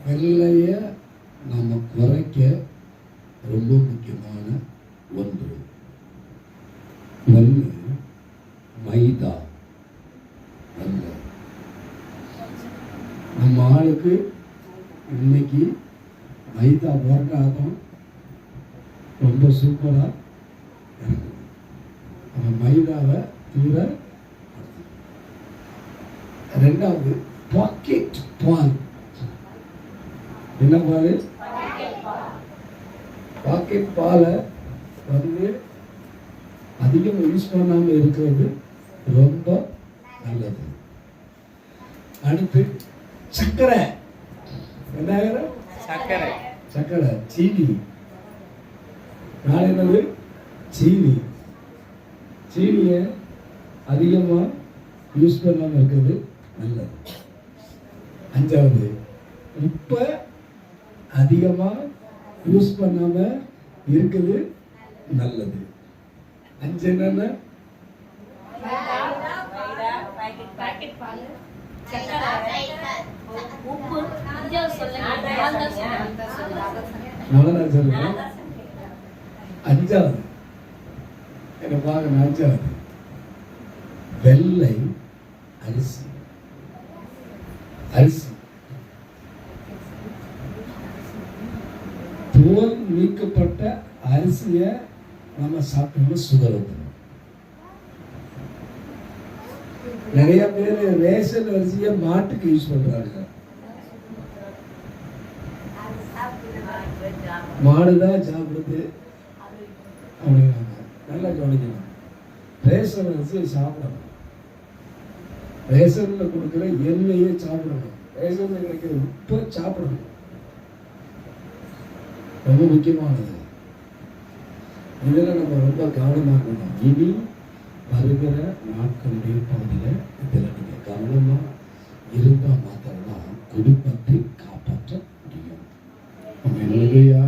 வெள்ளையை நம்ம குறைக்க ரொம்ப முக்கியமான ஒன்று. ஒன்று மைதா. அல்ல, நம்ம ஆளுக்கு இன்னைக்கு மைதா போட்டாதான் ரொம்ப சூப்பராக இருக்கும். நம்ம மைதாவை தூர. ரெண்டாவது பாக்கெட் பால். என்ன பால்? பாக்கெட் பாலை வந்து அதிகம் யூஸ் பண்ணாமல் இருக்கிறது ரொம்ப நல்லது. அடுத்து சர்க்கரை. என்ன சர்க்கரை? சர்க்கரை, சீனி. நாளைக்கு சீனி. சீனியை அதிகமாக யூஸ் பண்ணாமல் இருக்கிறது நல்லது. அஞ்சாவது உப்பை அதிகமாக யூஸ் பண்ணாமல் இருக்குது நல்லது. அஞ்சு என்னென்ன? அஞ்சாவது என்ன பாருங்க, அஞ்சாவது வெள்ளை அரிசி. அரிசி தோல் நீக்கப்பட்ட அரிசியை நம்ம சாப்பிட்டோம்னா சுகர் வந்துடும். நிறைய பேர் ரேஷன் அரிசியை மாட்டுக்கு யூஸ் பண்றாங்க. மாடுதான் சாப்பிடுது அப்படின்னாங்க. நல்லா கவனிக்கணும். ரேஷன் அரிசியை சாப்பிடணும். ரேஷன்ல கொடுக்குற எண்ணெயை சாப்பிடணும். ரேஷன்ல கிடைக்கிற உப்பை சாப்பிடணும். ரொம்ப முக்கியமானது. இதில் நம்ம ரொம்ப கவனமாக இருக்கணும். இனி வருகிற நாட்களுடைய பகுதியில் இதில் நீங்கள் கவனமாக இருந்தால் மாத்திரம்தான் குடும்பத்தை காப்பாற்ற முடியும். நம்ம இல்லையா?